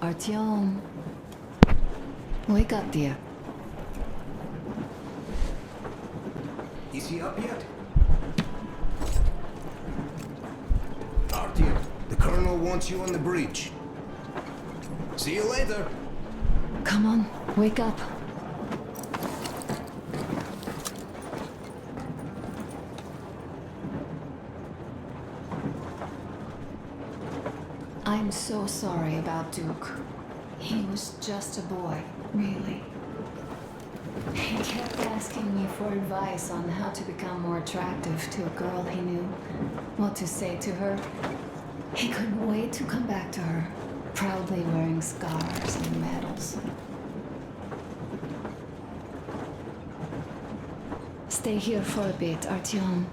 Artyom. Wake up, dear. Is he up yet? Artyom, the Colonel wants you on the bridge. See you later. Come on, wake up. I'm so sorry about Duke. He was just a boy, really. He kept asking me for advice on how to become more attractive to a girl he knew, what to say to her. He couldn't wait to come back to her, proudly wearing scars and medals. Stay here for a bit, Artyom.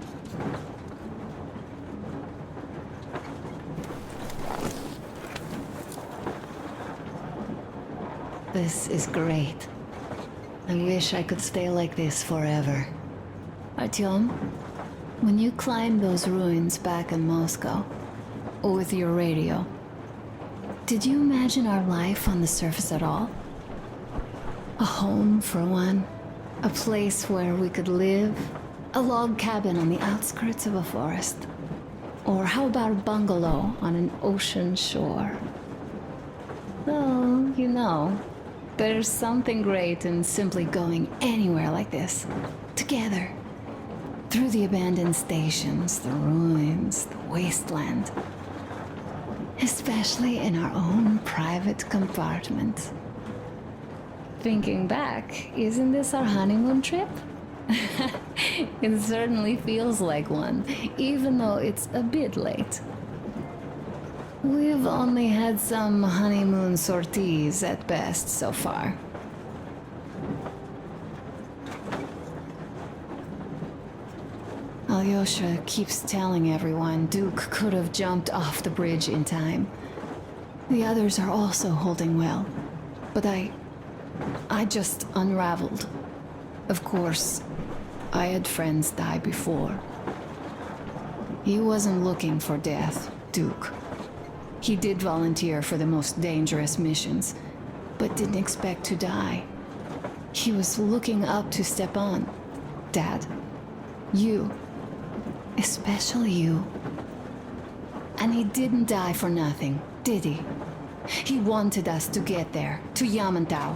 This is great. I wish I could stay like this forever. Artyom, when you climbed those ruins back in Moscow, with your radio, did you imagine our life on the surface at all? A home for one, a place where we could live, a log cabin on the outskirts of a forest. Or how about a bungalow on an ocean shore? Well, you know, there's something great in simply going anywhere like this, together, through the abandoned stations, the ruins, the wasteland. Especially in our own private compartment. Thinking back, isn't this our honeymoon trip? It certainly feels like one, even though it's a bit late. We've only had some honeymoon sorties at best so far. Alyosha keeps telling everyone Duke could have jumped off the bridge in time. The others are also holding well, but I just unraveled. Of course, I had friends die before. He wasn't looking for death, Duke. He did volunteer for the most dangerous missions, but didn't expect to die. He was looking up to Stepan. Dad, you, especially you. And he didn't die for nothing, did he? He wanted us to get there, to Yamantau.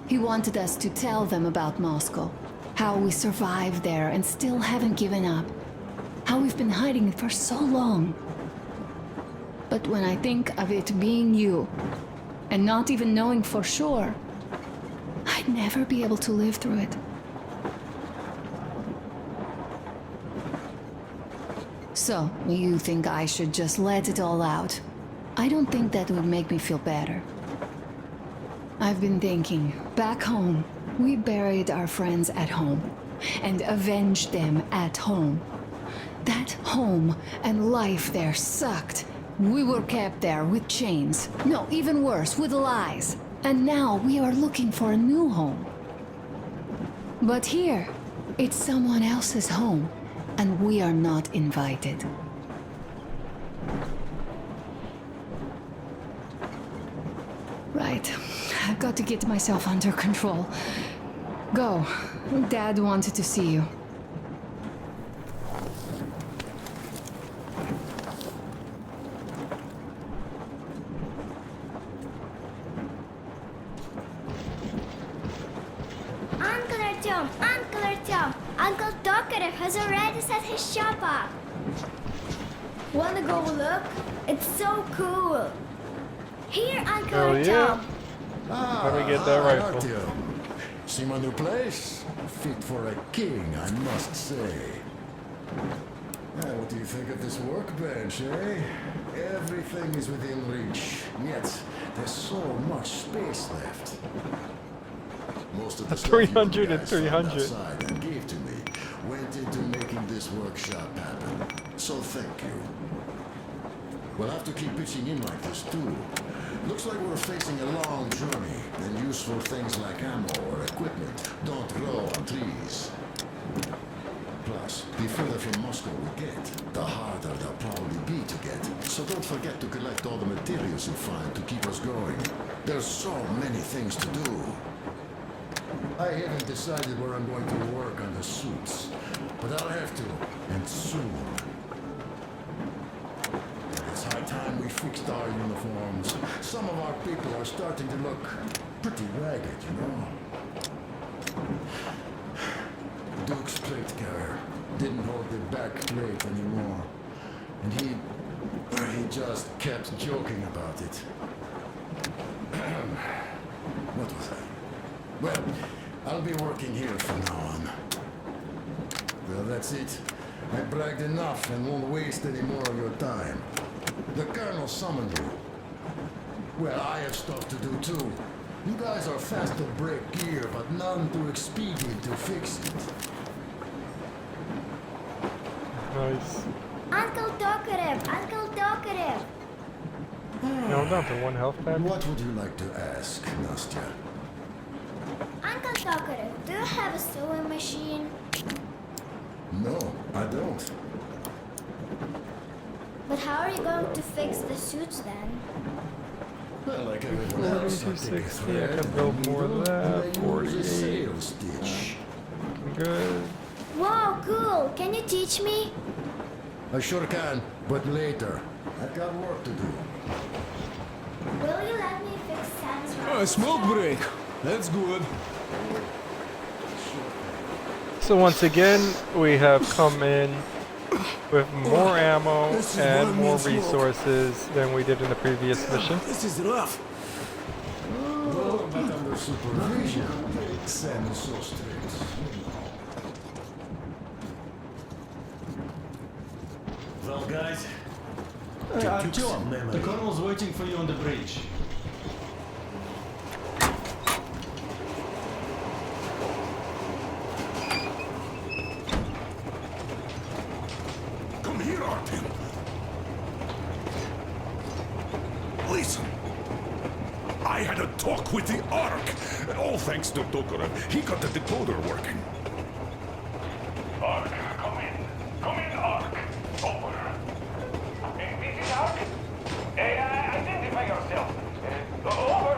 He wanted us to tell them about Moscow, how we survived there and still haven't given up, how we've been hiding it for so long. But when I think of it being you, and not even knowing for sure, I'd never be able to live through it. So, you think I should just let it all out? I don't think that would make me feel better. I've been thinking, back home, we buried our friends at home, and avenged them at home. That home and life there sucked. We were kept there with chains. No, even worse, with lies. And now we are looking for a new home. But here, it's someone else's home, and we are not invited. Right. I've got to get myself under control. Go. Dad wanted to see you. Uncle Tokarev has already set his shop up. Wanna go look? It's so cool. Here, Uncle Oh, yeah. Artyom. How do we get that rifle? Artyom. See my new place? Fit for a king, I must say. What do you think of this workbench, eh? Everything is within reach, yet there's so much space left. Most of the stuff 300 you and guys found 300. outside and gave to me went into making this workshop happen. So thank you. We'll have to keep pitching in like this too. Looks like we're facing a long journey, and useful things like ammo or equipment don't grow on trees. Plus, the further from Moscow we get, the harder they'll probably be to get. So don't forget to collect all the materials you find to keep us going. There's so many things to do. I haven't decided where I'm going to work on the suits, but I'll have to, and soon. It's high time we fixed our uniforms. Some of our people are starting to look pretty ragged, you know? Duke's plate carrier didn't hold the back plate anymore, and he just kept joking about it. What was I? Well, I'll be working here from now on. Well, that's it. I bragged enough and won't waste any more of your time. The Colonel summoned you. Well, I have stuff to do too. You guys are fast to break gear, but none too expedient to fix it. Nice. Uncle Talkative! Uncle Talkative! Now I'm down to 1 health pad. What would you like to ask, Nastya? Uncle Talkative, do you have a sewing machine? No, I don't. But how are you going to fix the suits then? Well, like everyone else, I take a 260, I thread can and build needle, more of and that. I use a 48. sail stitch. Good. Wow, cool! Can you teach me? I sure can, but later. I've got work to do. Will you let me fix Sam's rocket Smoke ship? break. That's good. So once again, we have come in with more ammo This is and one more mean smoke. resources than we did in the previous mission. This is rough. Oh, but under supervision. Sam is so strict. Well, guys, Artyom, memory. the colonel's waiting for you on the bridge. Come here, Artyom. Listen. I had a talk with the Ark. All thanks to Tokarev. He got the decoder working. Ark, come in. Come in, Ark. Over. This is Ark. Identify yourself. Over.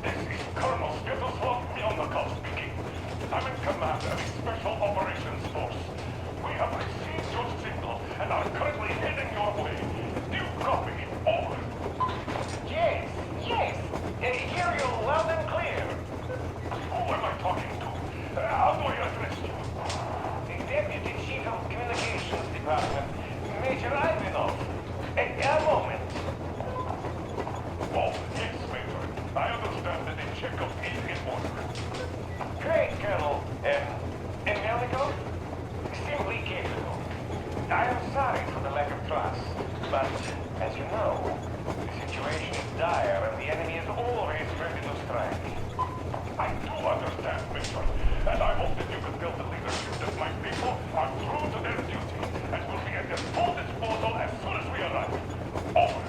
This is Colonel Spittleslav Mjolnikov speaking. I'm in command of a special operations force. We have received your signal and are currently heading your way. Do you copy? Over. Yes. Hear you loud and clear. Who am I talking to? How do I address you? The Deputy Chief of Communications Department, Major Ivanov. A moment. Oh, yes, Major. I understand that the checkup is in order. Great, Colonel. Mjolnikov? Simply capable. I am sorry for the lack of trust, but, as you know, the situation is dire and the enemy is always ready to strike. I do understand, Major, and I hope that you can build the leadership that my people are true to their duty and will be at their full disposal as soon as we arrive. Over.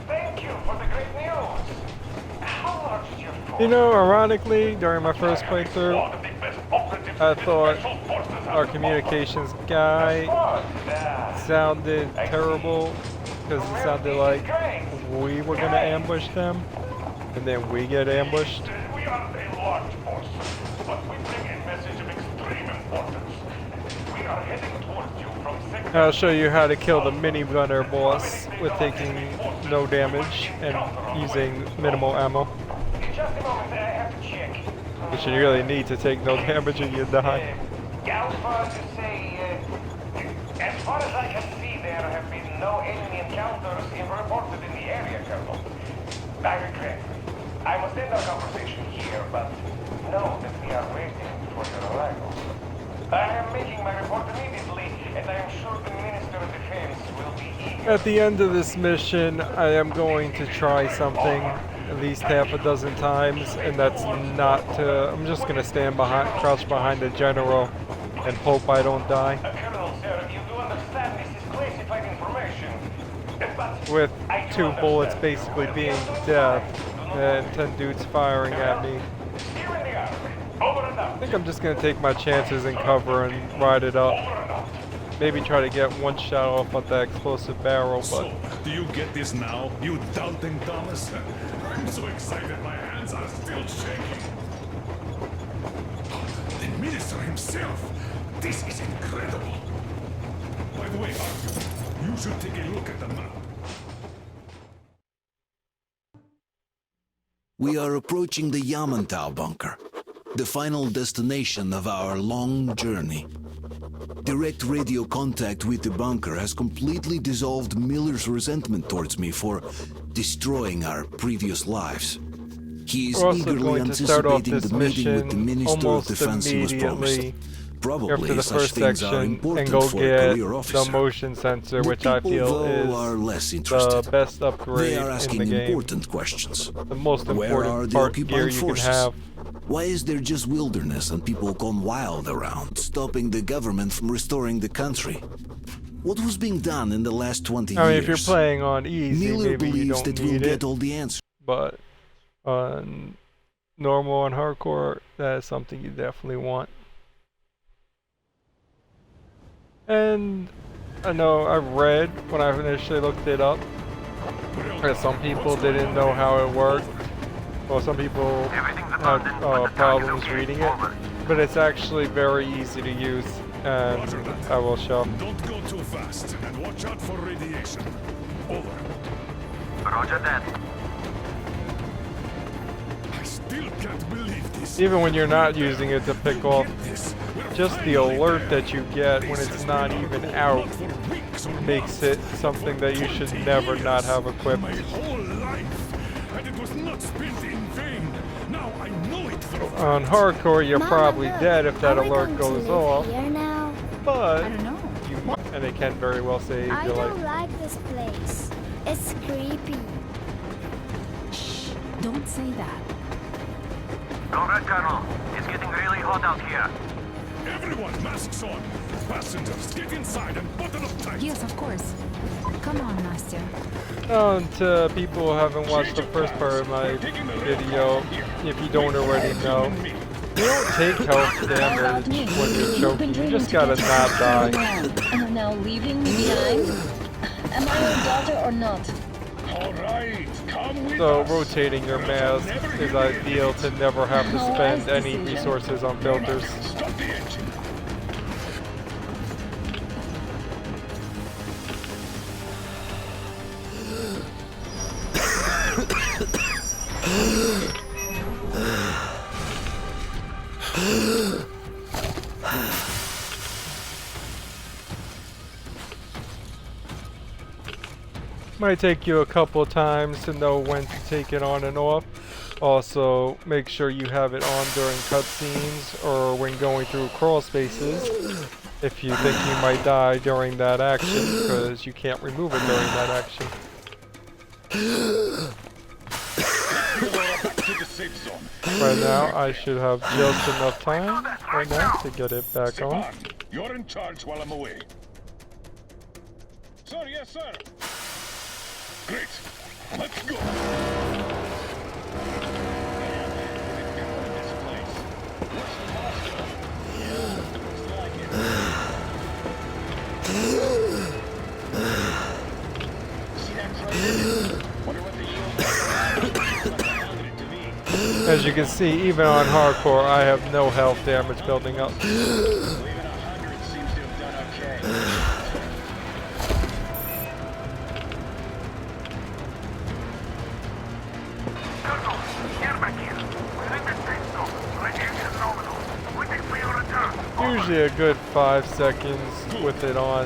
Thank you for the great news. How large is your force? You know, ironically, during my first playthrough, I thought our communications guy sounded terrible because it sounded like we were going to ambush them and then we get ambushed. We are a large force, but we bring a message of extreme importance. We are heading towards you from sector. I'll show you how to kill the mini gunner boss with taking no damage and using minimal ammo. In just a moment, I have to check. But you really need to take no damage or you die. Alpha to say, as far as I can see, there have been no enemy encounters reported in the area, Colonel. I regret. I must end our conversation here, but know that we are waiting for your arrival. I am making my report immediately, and I am sure the Minister of Defense will be eager. At the end of this mission, I am going to try something at least half a dozen times, and that's not to... I'm just going to stand behind, crouch behind the general and hope I don't die. Colonel, sir, you do understand this is classified information. But With I do 2 bullets understand. basically being death and 10 dudes firing at me. Here in the Ark. Over and I out. think I'm just going to take my chances and cover and ride it up. Over and out. maybe try to get one shot off with that explosive barrel, but So, do you get this now, you doubting Thomas? I'm so excited, my hands are still shaking. The minister himself! This is incredible! By the way, Arthur, you should take a look at the map. We are approaching the Yamantau bunker, the final destination of our long journey. Direct radio contact with the bunker has completely dissolved Miller's resentment towards me for destroying our previous lives. He is we're also eagerly going to start off anticipating this the meeting with the mission Minister of almost Defense he was promised. immediately Probably after the such first things are section and important go for a get career the officer. motion sensor, The which I people, feel though, are is less the interested. best upgrade They are in asking the game. important questions. The most Where are important the part gear occupying you forces? can have. Why is there just wilderness and people gone wild around, stopping the government from restoring the country? What was being done in the last 20 I mean, years? if you're playing on easy, Miller maybe you believes don't that we'll need get it, all the answers. but on normal and hardcore, that is something you definitely want. And I know I've read when I initially looked it up that some people didn't know how it worked. Well, some people had problems reading it, but it's actually very easy to use, and I will show. Don't go too fast, and watch out for radiation. Over. Roger that. I still can't believe this. Even when you're not using it to pick off, This. We're just the finally alert there. that you get when This it's has not been even our out goal for weeks or makes months. it something that you should 20 never not years. have equipped. My whole life, and it was not spent in vain. Now I know it for a fact. On hardcore, you're Mama, probably look, dead if that are we alert going to goes live off, Here now? but I don't know. and it can very well save I your don't life. like this place. It's creepy. Shh, don't say that. Go red, Colonel. It's getting really hot out here. Everyone, masks on. Passengers, get inside and button up tight. Yes, of course. Come on, Nastya. And to people who haven't watched the first part of my video, if you don't already know, you don't take health damage when you're choking. You just gotta not die. And are now leaving me behind? Am I your daughter or not? All right, come with So us. rotating your mask is ideal to never have to Oh, spend wise any decision. resources on filters. Stop the engine. Might take you a couple times to know when to take it on and off. Also, make sure you have it on during cutscenes or when going through crawl spaces if you think you might die during that action, because you can't remove it during that action. Back to the safe zone. Right now, I should have just enough time right now to get it back on. Stefan, you're in charge while I'm away. Sir, yes, sir. Great. Let's go. As you can see, even on hardcore, I have no health damage building up. Colonel, get back here. We're in the safe zone. Radiation nominal. Waiting for your return. Usually a good 5 seconds with it on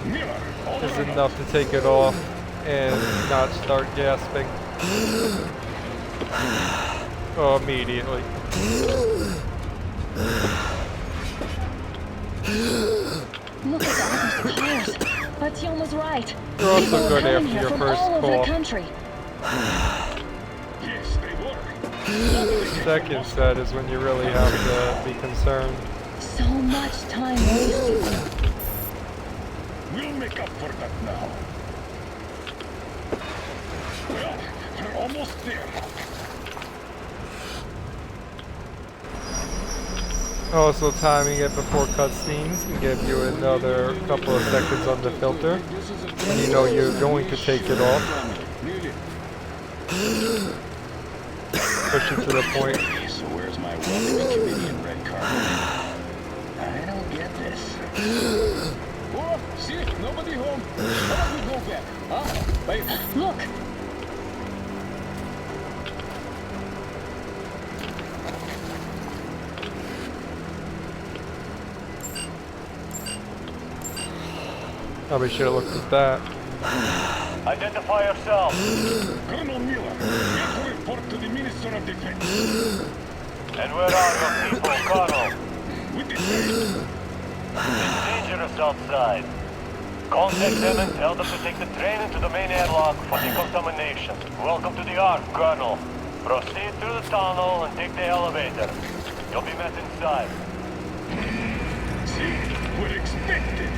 is enough to take it off and not start gasping. Oh, immediately. Look at all these cars. But Yom was right. You're also People are good coming after here your from first all over call. the country. Yes, they work. Second set is when you really have to be concerned. So much time wasted. We'll make up for that now. Well, we're almost there. Also timing it before cutscenes can give you another couple of seconds on the filter. And you know you're going to take it off. Push it to the point. So where's my welcoming committee in red carpet? I don't get this. Oh, see, nobody home. How about we go back? Huh? Wait. Look! Probably should have looked at that. Identify yourself. Colonel Miller, get to report to the Minister of Defense. And where are your people, Colonel? With the train. It's dangerous outside. Contact them and tell them to take the train into the main airlock for decontamination. Welcome to the Ark, Colonel. Proceed through the tunnel and take the elevator. You'll be met inside. See, we're expected.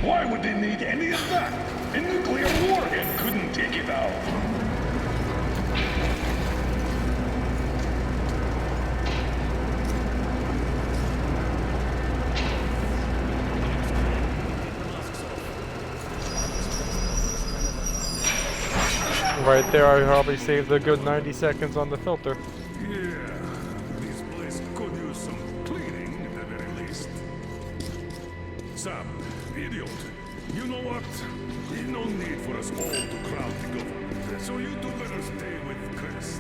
Why would they need any of that? A nuclear warhead couldn't take it out. Right there, I probably saved a good 90 seconds on the filter. Yeah, this place could use some cleaning at the very least. Sam, idiot, you know what? There's no need for us all to crowd the government, so you two better stay with Chris.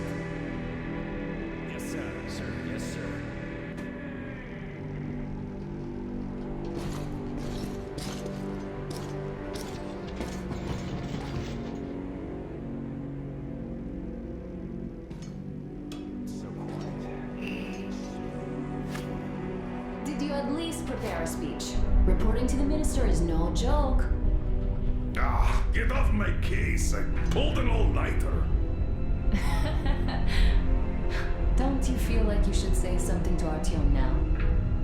Yes, sir. Sir, yes, sir. Did you at least prepare a speech? Reporting to the minister is no joke. Ah, get off my case. I pulled an all-nighter. Don't you feel like you should say something to Artyom now?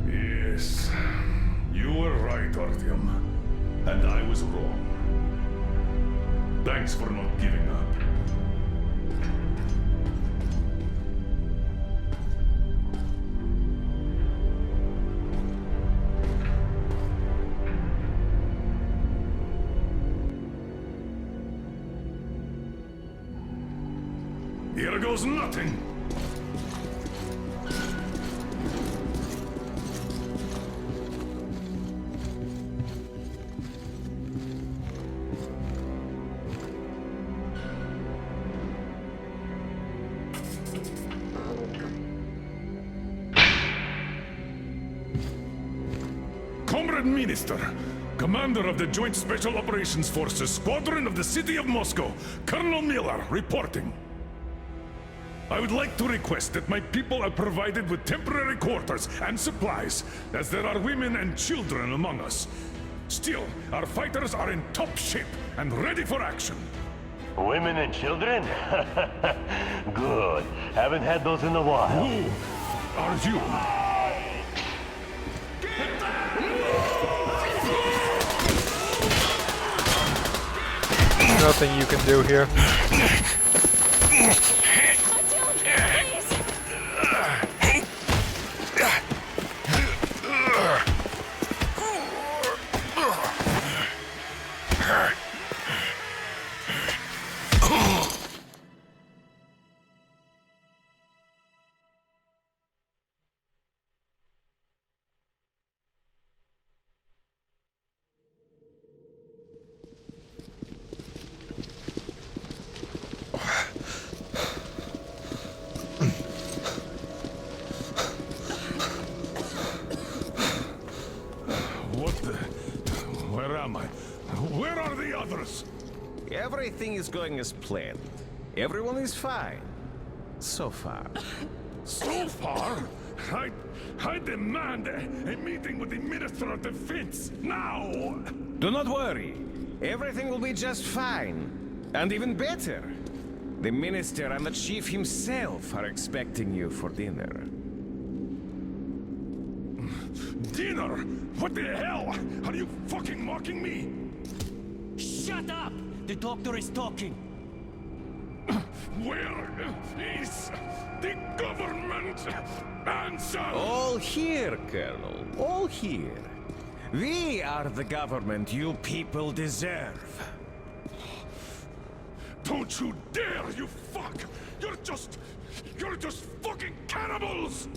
Yes, you were right, Artyom. And I was wrong. Thanks for not giving up. Here goes nothing. Comrade Minister, Commander of the Joint Special Operations Forces, Squadron of the City of Moscow, Colonel Miller, reporting. I would like to request that my people are provided with temporary quarters and supplies, as there are women and children among us. Still, our fighters are in top shape and ready for action. Women and children? Good. Haven't had those in a while. Who are you? Nothing you can do here. Where are the others? Everything is going as planned. Everyone is fine. So far. So far? I demand a meeting with the Minister of Defense, now! Do not worry. Everything will be just fine. And even better. The minister and the chief himself are expecting you for dinner. Dinner? What the hell? Are you fucking mocking me? Shut up! The doctor is talking. Where is the government answer? All here, Colonel. All here. We are the government you people deserve. Don't you dare, you fuck! You're just fucking cannibals!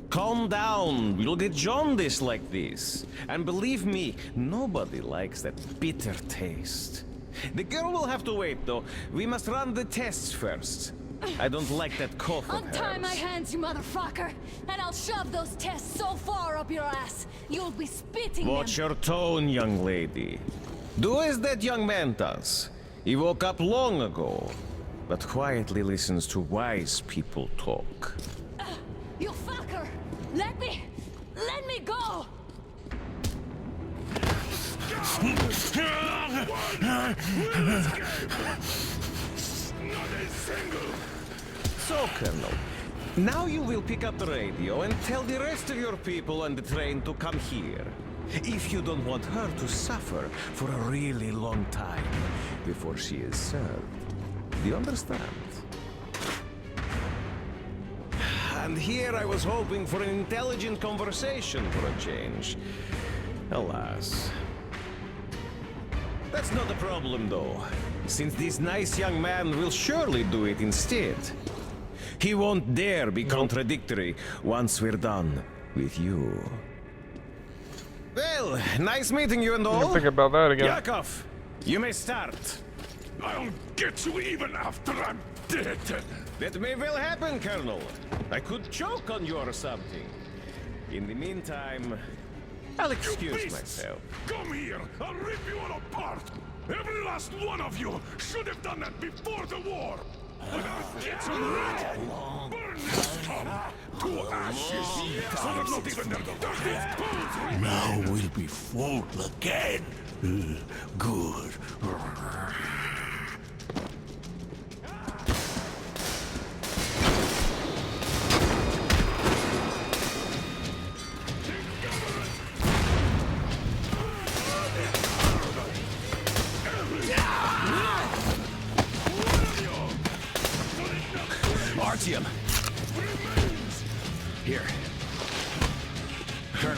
Calm down. We'll get jaundice like this. And believe me, nobody likes that bitter taste. The girl will have to wait, though. We must run the tests first. I don't like that cough of Untie hers. my hands, you motherfucker, and I'll shove those tests so far up your ass, you'll be spitting Watch them. your tone, young lady. Do as that young man does. He woke up long ago, but quietly listens to wise people talk. You fucker! Let me go! So, Colonel, now you will pick up the radio and tell the rest of your people on the train to come here. If you don't want her to suffer for a really long time before she is served. Do you understand? And here I was hoping for an intelligent conversation for a change. Alas. That's not a problem, though, since this nice young man will surely do it instead. He won't dare be contradictory once we're done with you. Well, nice meeting you and all. Think about that again. Yakov, you may start. I'll get you even after I'm dead. That may well happen, Colonel. I could choke on you or something. In the meantime, I'll excuse myself. Come here! I'll rip you all apart! Every last one of you should have done that before the war! But I'll get you ready! Burn this town to ashes! So that not even their dirty bones Now we'll be full again. Good. Artyom! Here.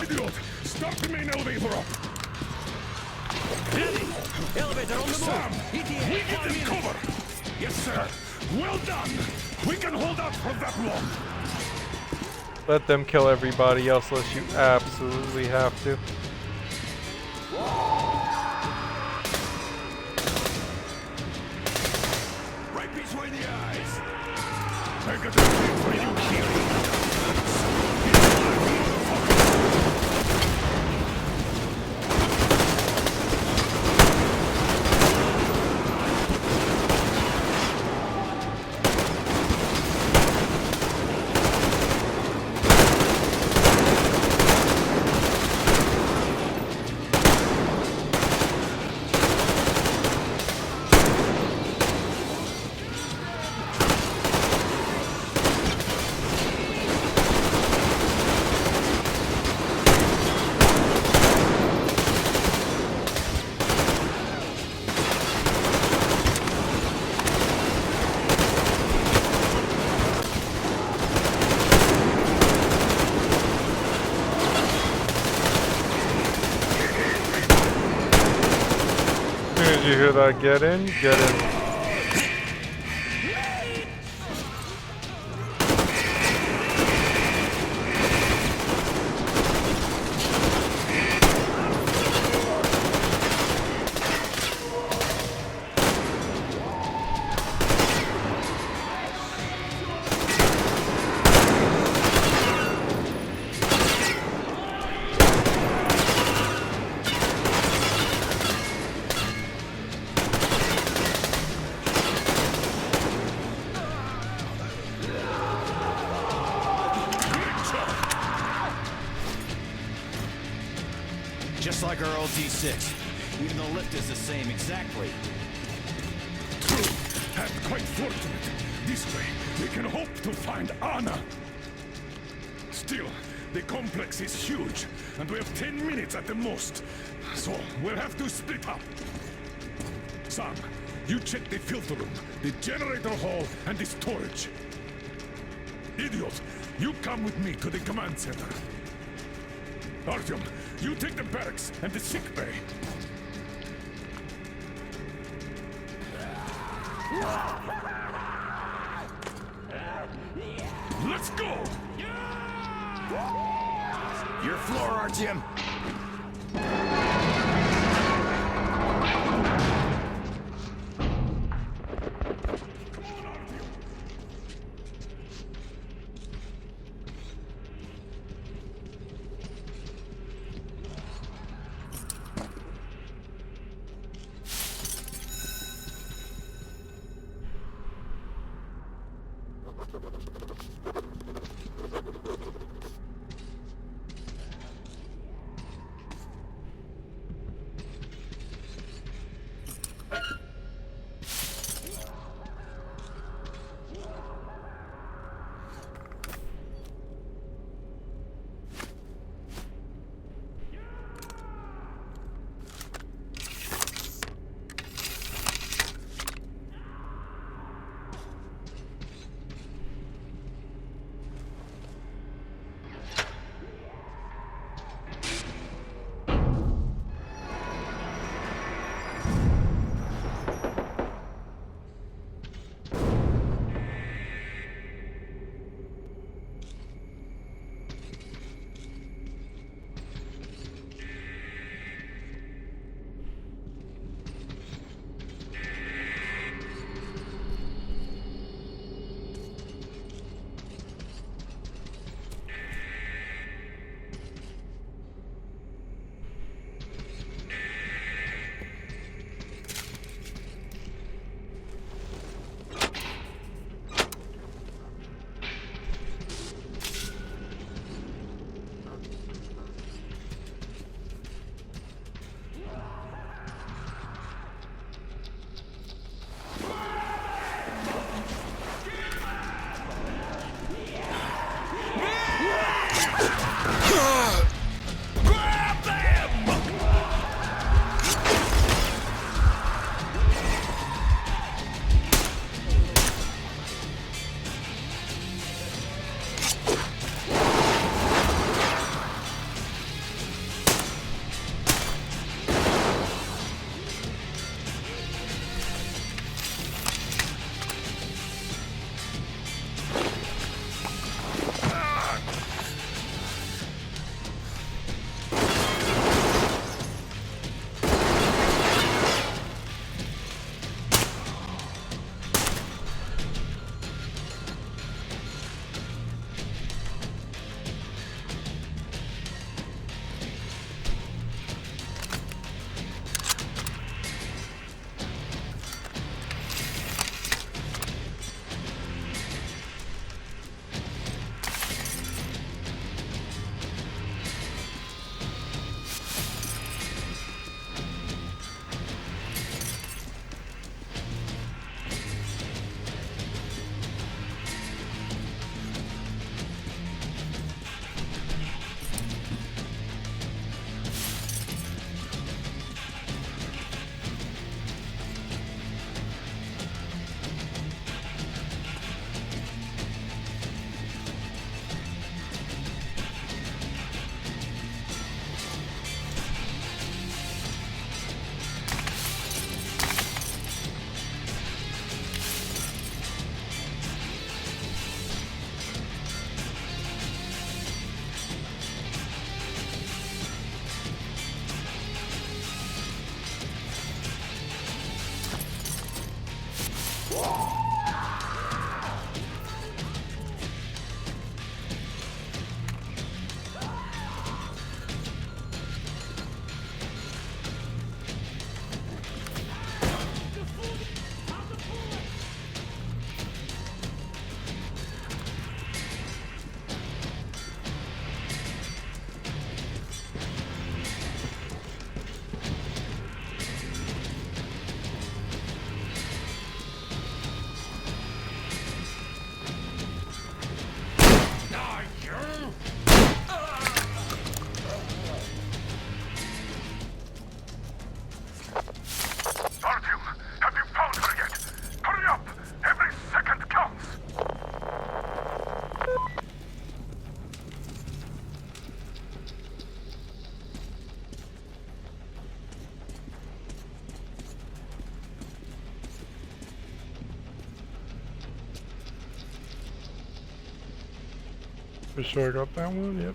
Idiot! Start the main elevator up! Elevator on the move! Sam! We get them cover! Yes, sir! Well done! We can hold out for that long! Let them kill everybody else unless you absolutely have to. Right between the eyes! I got a thing for you, Kiri! Did you hear that? Get in, get in. Just like our old T6. Even the lift is the same, exactly. True. And quite fortunate. This way, we can hope to find Anna. Still, the complex is huge, and we have 10 minutes at the most. So, we'll have to split up. Sam, you check the filter room, the generator hall, and the storage. Idiot, you come with me to the command center. Artyom, you take the barracks and the sick bay. Let's go! Your floor, Artyom! For sure, I got that one, yep.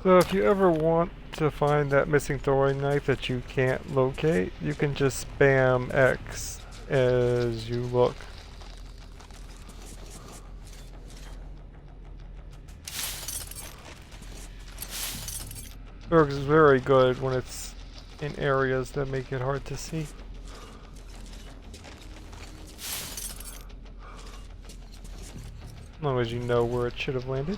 So if you ever want to find that missing throwing knife that you can't locate, you can just spam X as you look. Works very good when it's in areas that make it hard to see. As long as you know where it should have landed.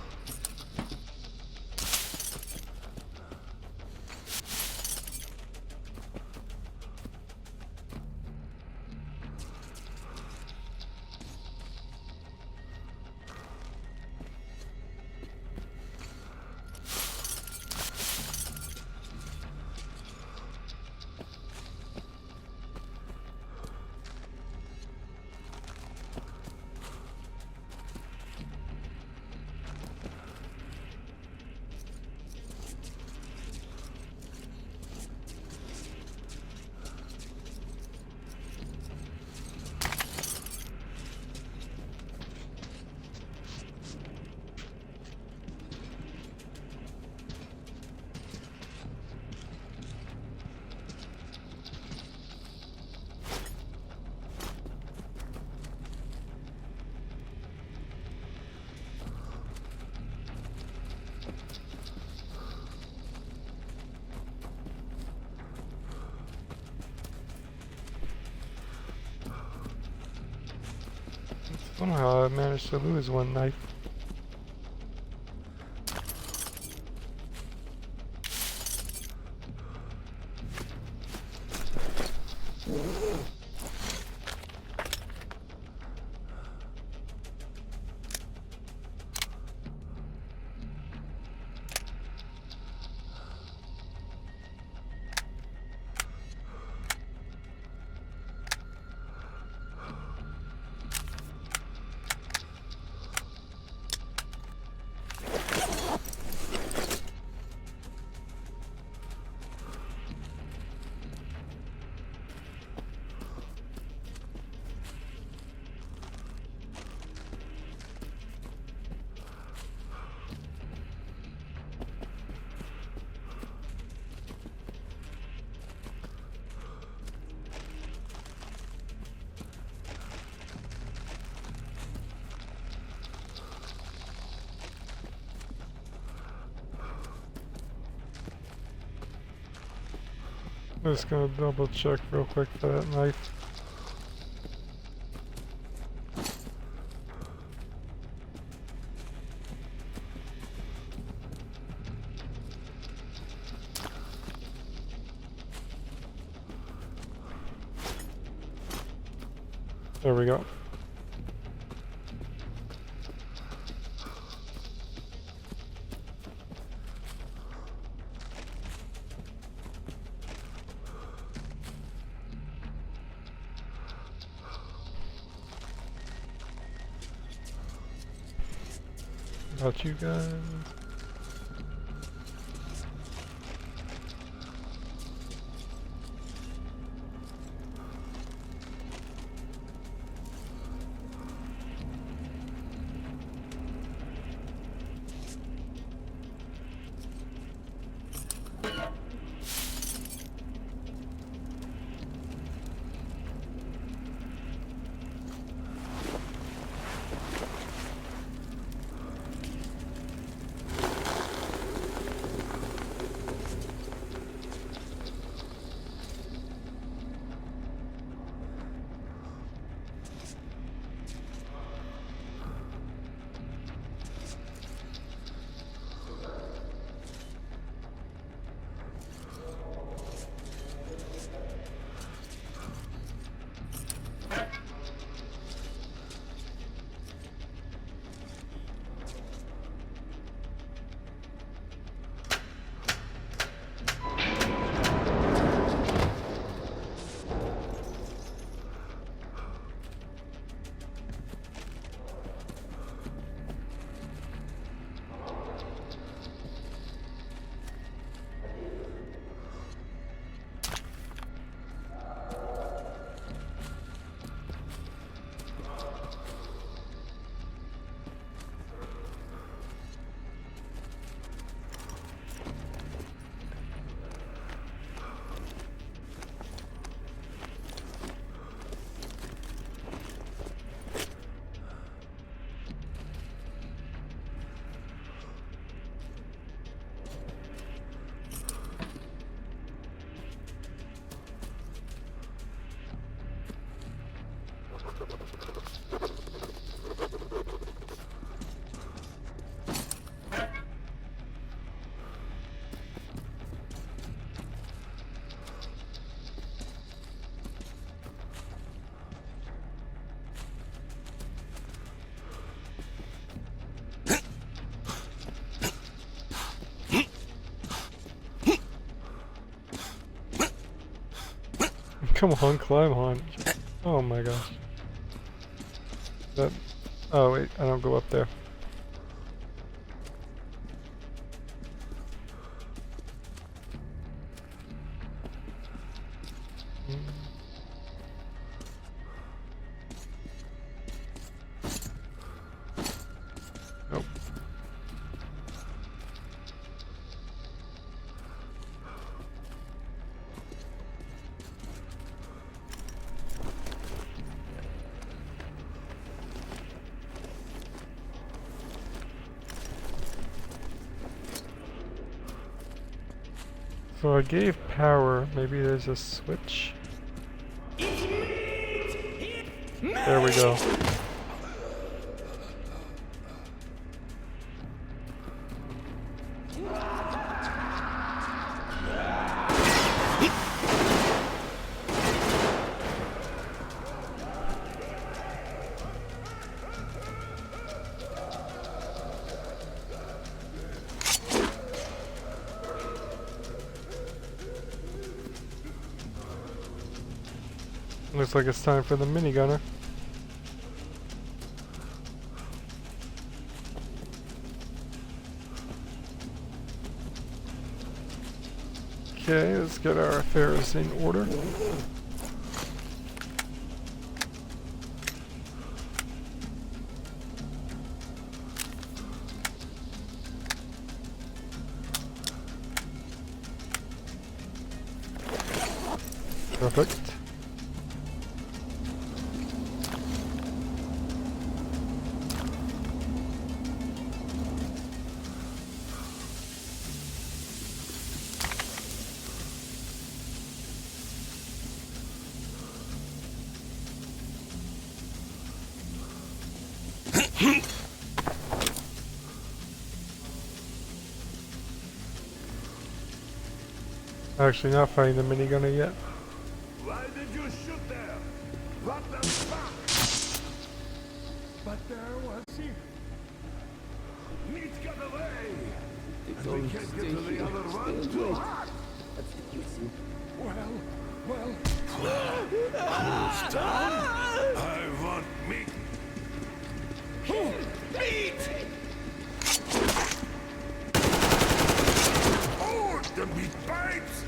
I don't know how I managed to lose one knife. I'm just gonna double check real quick for that knife. There we go. About you guys. Come on, climb on. Oh my gosh. That. Oh wait, I don't go up there. Nope. So I gave power, maybe there's a switch? There we go. Looks like it's time for the minigunner. Okay, let's get our affairs in order. Perfect. Actually not finding the minigunner yet. Why did you shoot there? What the fuck? But there was he. Meat got away. And we can't get to the other one too hot. Well. Who's down? I want meat. Meat! Oh, the meat bites!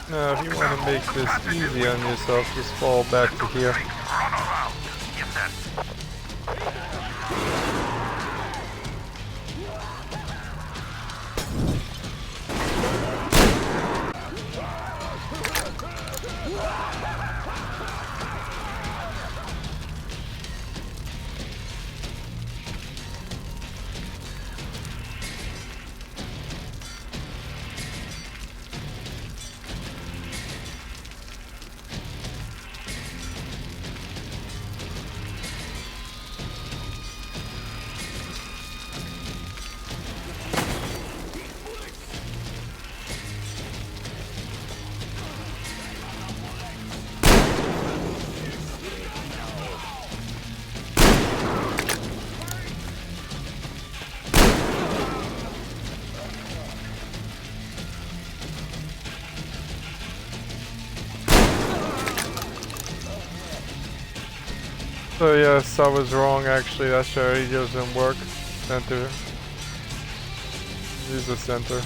Now, if you want to make this easy on yourself, just fall back to here. So yes, I was wrong actually, that strategy doesn't work. Center. Use the center.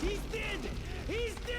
He's dead! He's dead!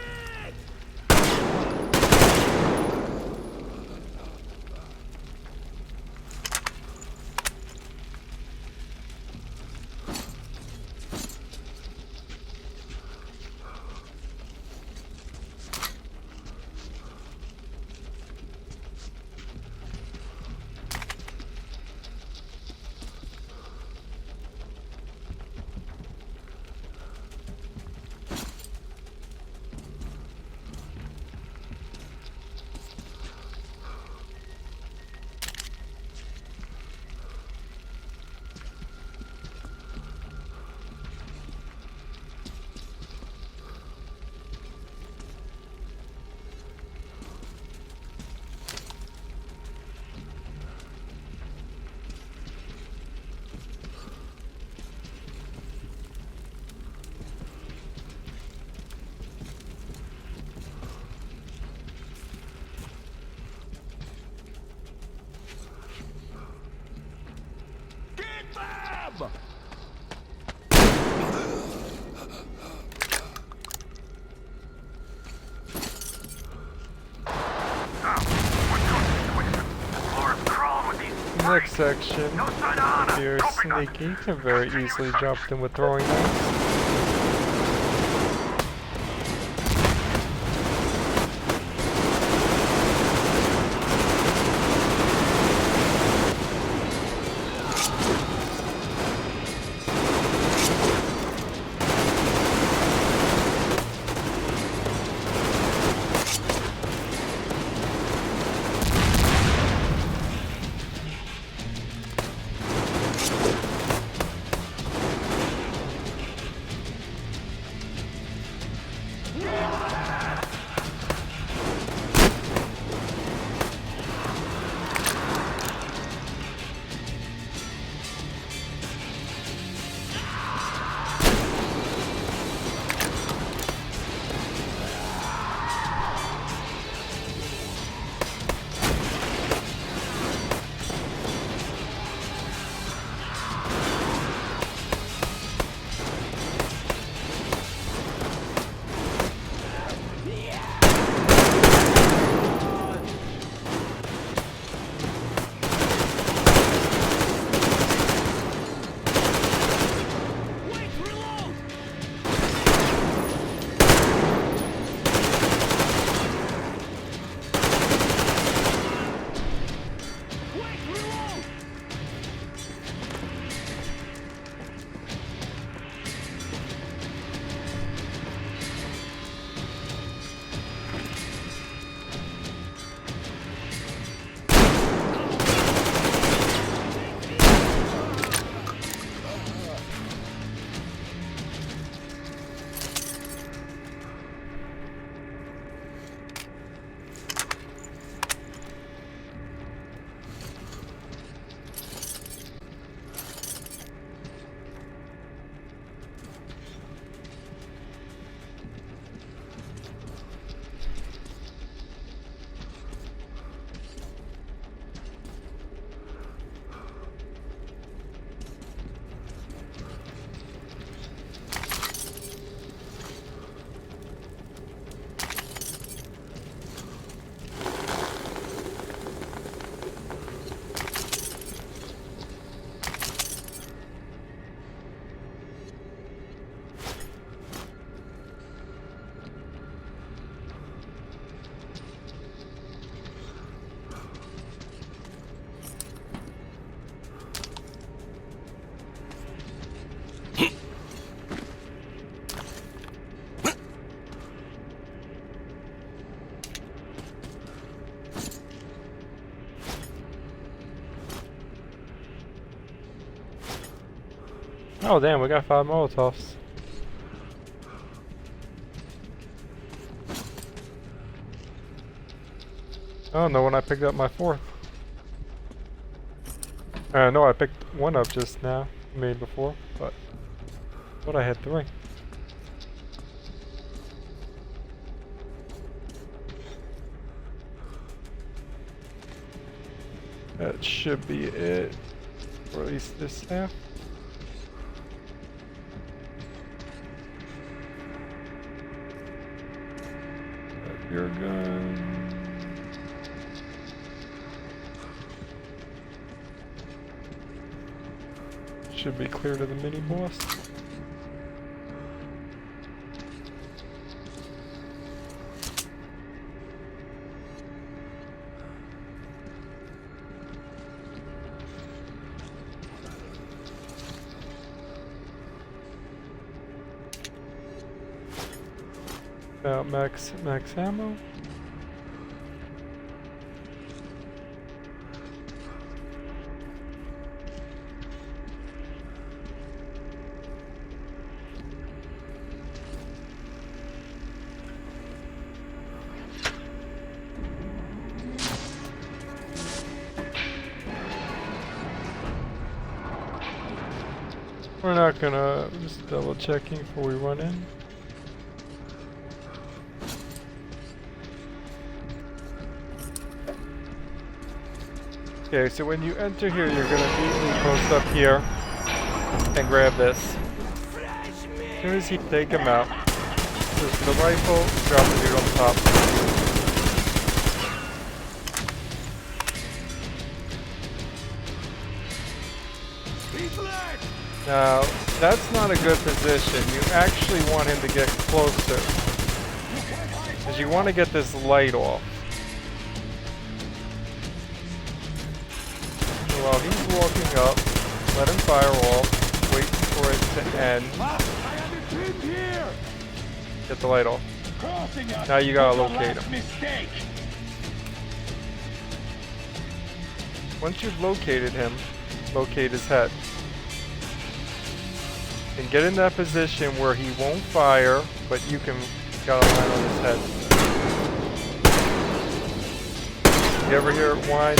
section. If you're sneaky, you can very easily jump in with throwing knives. Oh damn, we got 5 Molotovs. I don't know when I picked up my 4th. No, I picked 1 up just now, made before, but I thought I had 3. That should be it, or at least this half. Your gun. Should be clear to the mini boss. About max ammo. We're not gonna, just double checking before we run in. Okay, so when you enter here, you're gonna immediately post up here and grab this. As soon as you take him out, just the rifle, drop the dude on top. Now, that's not a good position. You actually want him to get closer. Because you want to get this light off. So while he's walking up, let him fire off. Wait for it to end. Get the light off. Now you gotta locate him. Once you've located him, locate his head. And get in that position where he won't fire, but you can got a line on his head. You ever hear it whine?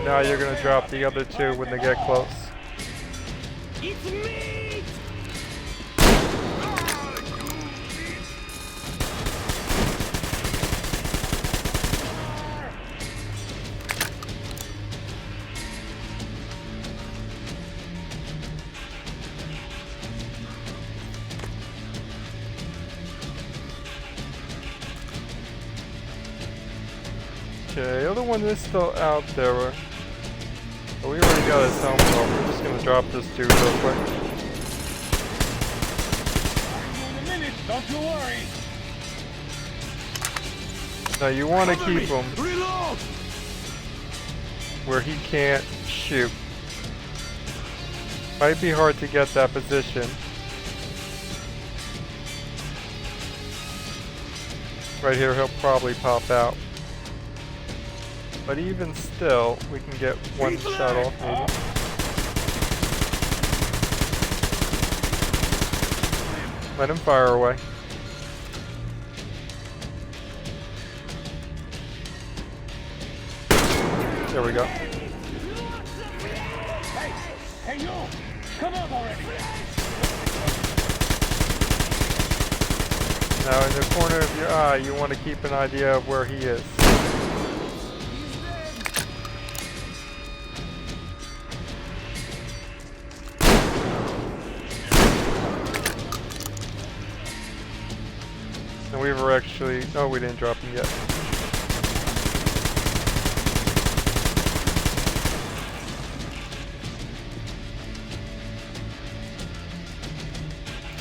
Now you're gonna drop the other two when they get close. It's me! Okay, the other one is still out there. But we already got his helmet off. We're just gonna drop this dude real quick. In a minute, don't you worry. Now you want to keep him where he can't shoot. Might be hard to get that position. Right here, he'll probably pop out. But even still, we can get one shot off maybe. Let him fire away. There we go. Hey, you! Come out already! Now in the corner of your eye, you want to keep an idea of where he is. And we were actually... Oh, we didn't drop him yet.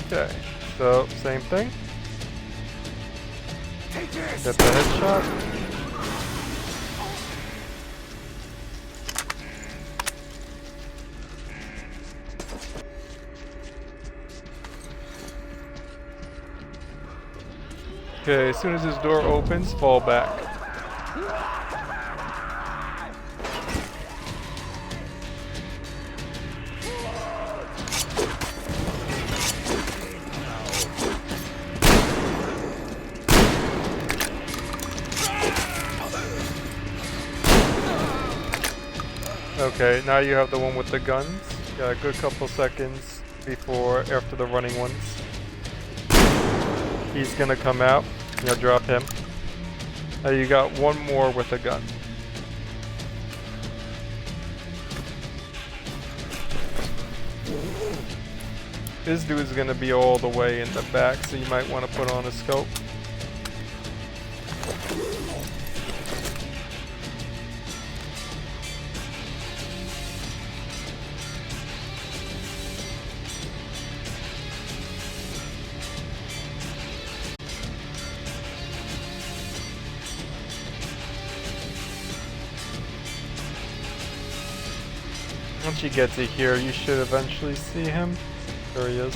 Okay, so same thing. Get the headshot. Okay, as soon as his door opens, fall back. Okay, now you have the one with the guns. Got a good couple seconds after the running ones. He's gonna come out. You'll drop him. Now you got one more with a gun. This dude is gonna be all the way in the back, so you might want to put on a scope. Once you get to here, you should eventually see him. There he is.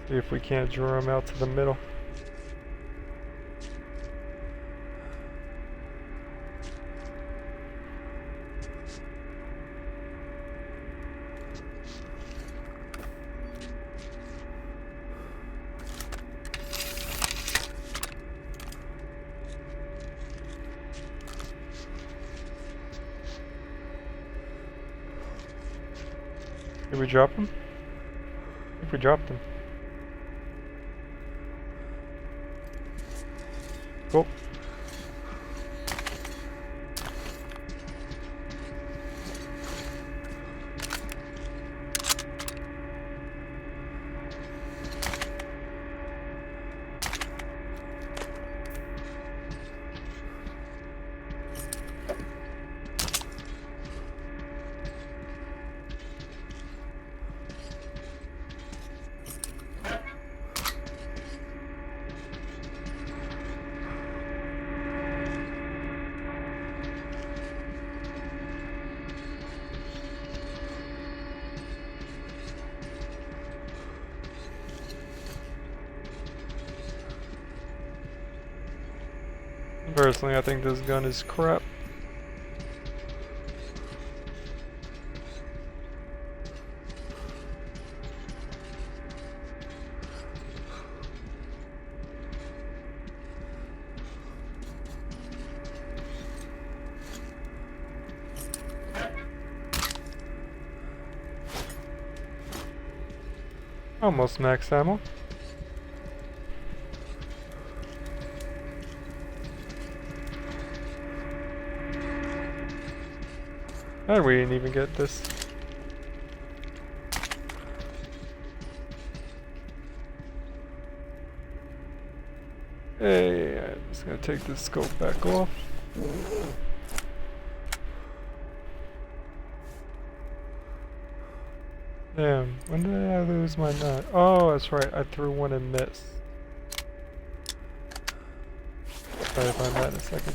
See if we can't draw him out to the middle. Did we drop him? I think we dropped him. Cool. Personally, I think this gun is crap. Almost max ammo. And we didn't even get this. Hey, I'm just gonna take this scope back off. Damn, when did I lose my knife? Oh, that's right, I threw one and missed. Try to find that in a second.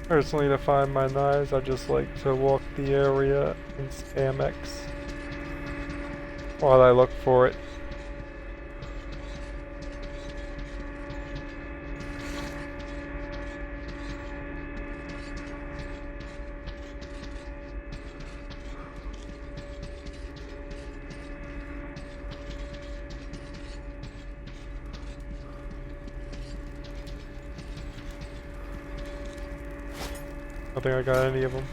Personally, to find my knives, I just like to walk the area and spam X while I look for it. I don't think I got any of them.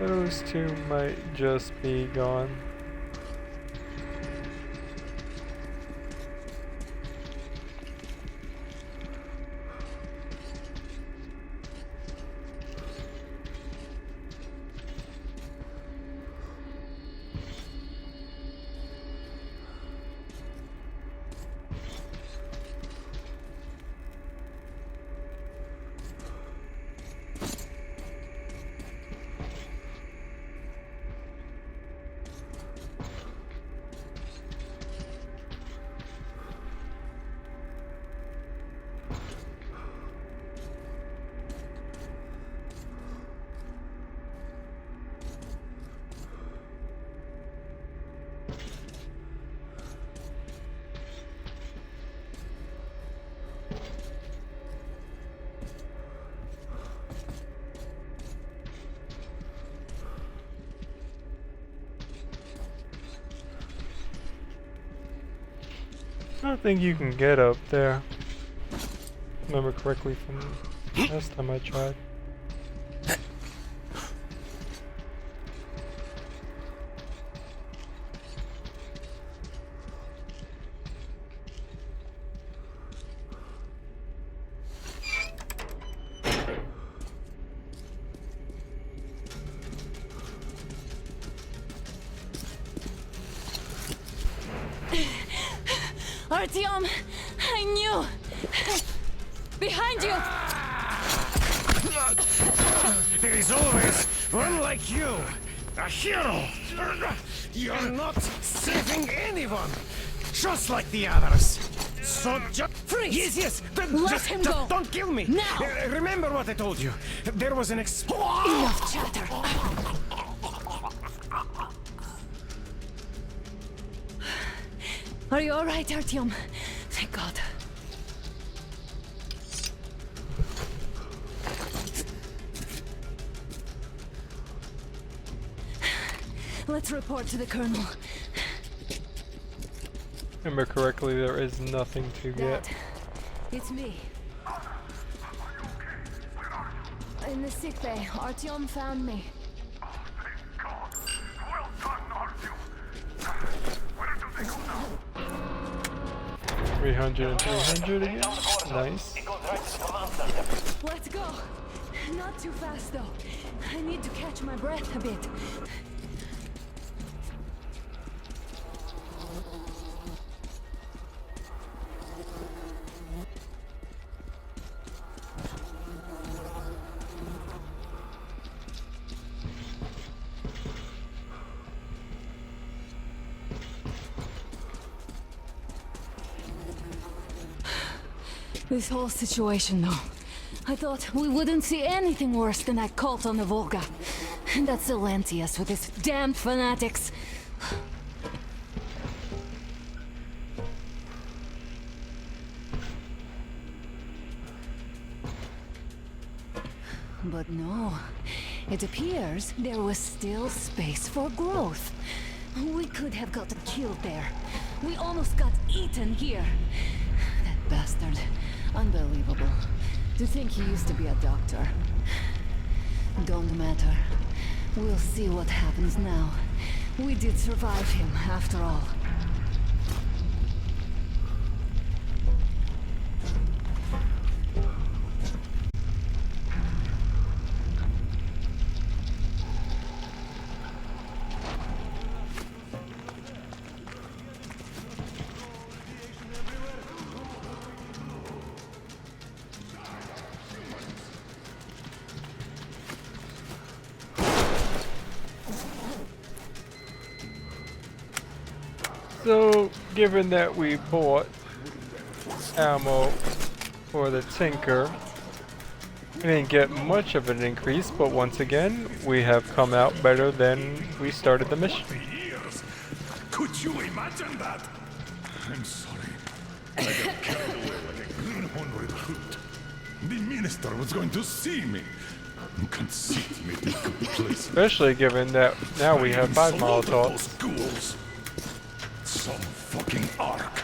Those two might just be gone. I don't think you can get up there. Remember correctly from last time I tried. Artyom, I knew! Behind you! There is always one like you, a hero. You're not saving anyone, just like the others. So just freeze! Yes, yes. Let him go. Don't kill me. Now. Remember what I told you. There was an Enough chatter. Are you all right, Artyom? Thank God. Let's report to the colonel. Remember correctly, there is nothing to get. Dad, it's me. In the sick bay, Artyom found me. 300 and 300 again. Nice. Let's go. Not too fast though. I need to catch my breath a bit. This whole situation, though. I thought we wouldn't see anything worse than that cult on the Volga. And that Silencius with his damned fanatics. But no. It appears there was still space for growth. We could have gotten killed there. We almost got eaten here. That bastard. Unbelievable. To think he used to be a doctor. Don't matter. We'll see what happens now. We did survive him, after all. So, given that we bought ammo for the Tinker, we didn't get much of an increase, but once again, we have come out better than we started the mission. Could you imagine that? I'm sorry. I got carried away like a greenhorn recruit. The minister was going to see me. Conceit made me complacent. Especially given that now we have 5 Molotovs. Ghouls. Some fucking arc.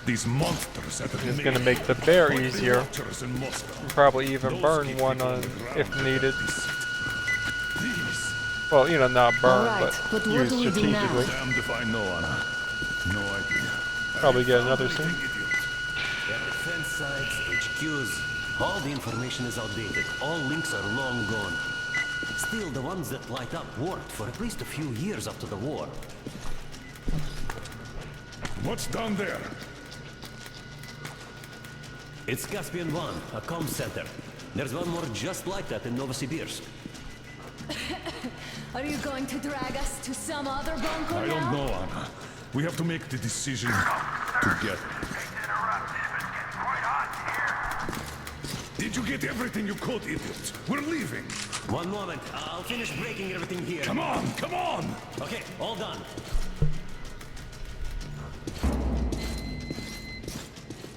These monsters have It's gonna make the bear easier. in Moscow. Probably even burn one on if needed. Well, you know, not burn, Alright, but but what use do we do strategically. Damned if I know, Anna. No idea. Probably get another soon. At defense sites, HQs, all the information is outdated. All links are long gone. Still, the ones that light up worked for at least a few years after the war. What's down there? It's Caspian 1, a comm center. There's one more just like that in Novosibirsk. Are you going to drag us to some other bunker I now? don't know, Anna. We have to make the decision together. Did you get everything you could, idiot? We're leaving. One moment, I'll finish breaking everything here. Come on, come on! Okay, all done.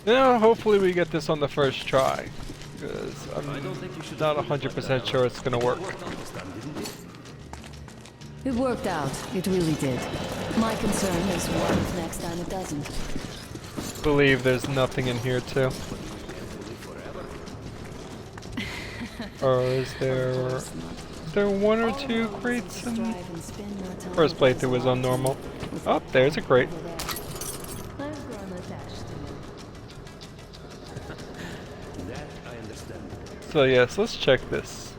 Now, hopefully we get this on the first try, because I'm not 100% sure it's gonna work. It worked out. It really did. My concern is what if next time it doesn't? Believe there's nothing in here too. Or is there 1 or 2 crates in? First playthrough was on normal. Oh, there's a crate. So yes, let's check this.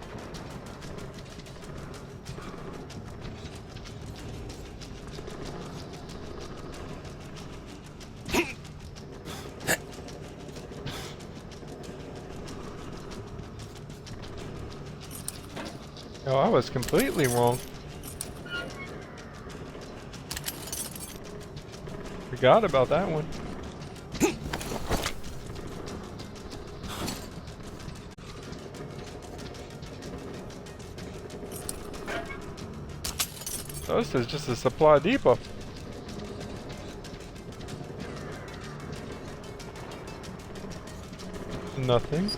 Oh, I was completely wrong. Forgot about that one. So this is just a supply depot. Nothing.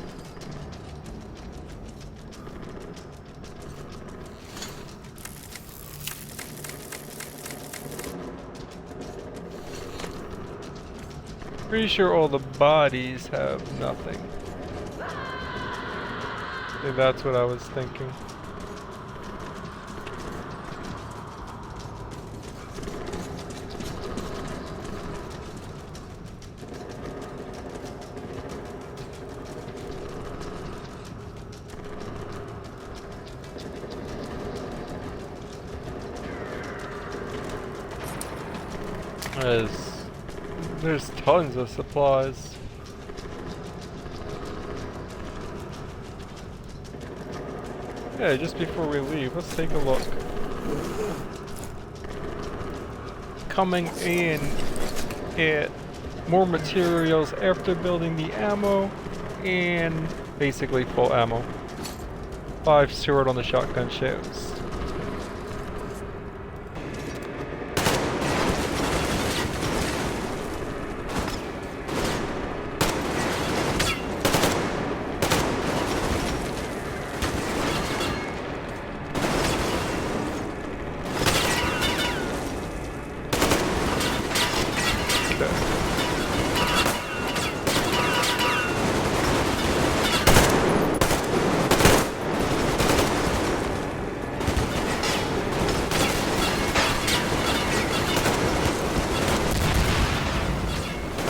Pretty sure all the bodies have nothing. Yeah, that's what I was thinking. There's tons of supplies. Yeah, just before we leave, let's take a look. Coming in at more materials after building the ammo and basically full ammo. 5 sword on the shotgun shells.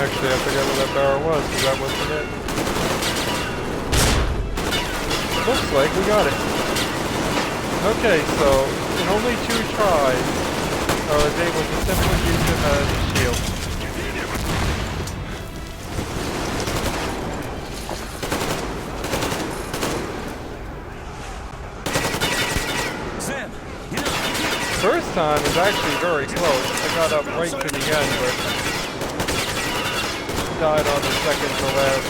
Actually, I forgot where that barrel was, because that wasn't it. Looks like we got it. Okay, so in only 2 tries, I was able to simply use him as a shield. First time was actually very close. I got up right to the end, but died on the second to last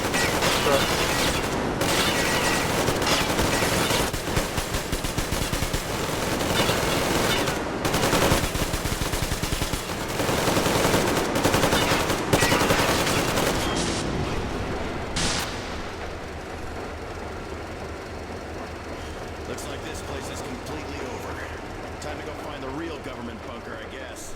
truck. Looks like this place is completely over. Time to go find the real government bunker, I guess.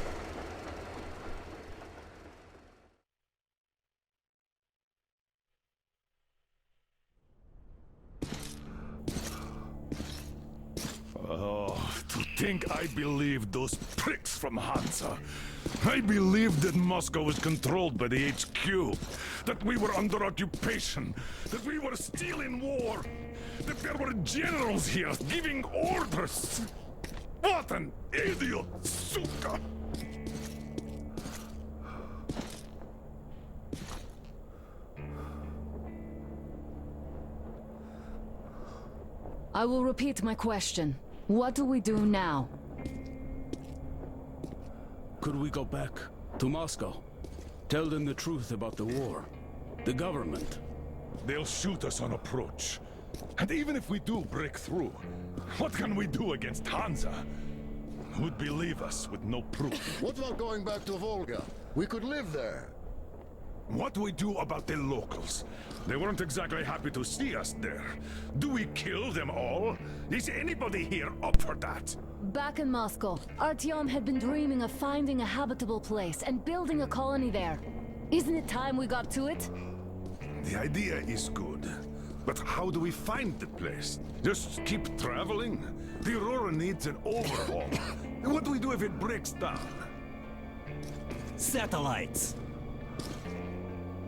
Oh, to think I believed those pricks from Hansa. I believed that Moscow was controlled by the HQ, that we were under occupation, that we were still in war, that there were generals here giving orders. What an idiot, suka! I will repeat my question. What do we do now? Could we go back to Moscow? Tell them the truth about the war. The government. They'll shoot us on approach. And even if we do break through, what can we do against Hansa? Who'd believe us with no proof? What about going back to Volga? We could live there. What do we do about the locals? They weren't exactly happy to see us there. Do we kill them all? Is anybody here up for that? Back in Moscow, Artyom had been dreaming of finding a habitable place and building a colony there. Isn't it time we got to it? The idea is good. But how do we find the place? Just keep traveling? The Aurora needs an overhaul. And what do we do if it breaks down? Satellites.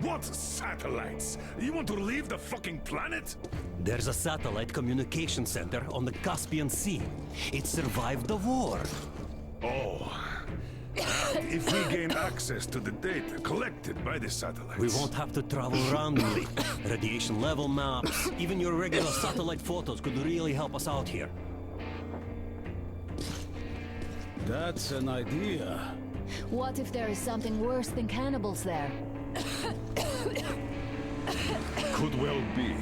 What satellites? You want to leave the fucking planet? There's a satellite communication center on the Caspian Sea. It survived the war. Oh. And if we gain access to the data collected by the satellites... We won't have to travel around with it. Radiation level maps, even your regular satellite photos could really help us out here. That's an idea. What if there is something worse than cannibals there? Could well be.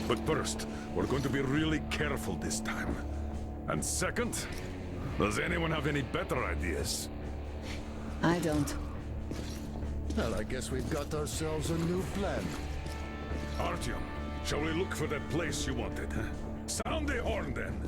But first, we're going to be really careful this time. And second, does anyone have any better ideas? I don't. Well, I guess we've got ourselves a new plan. Artyom, shall we look for that place you wanted? Sound the horn then.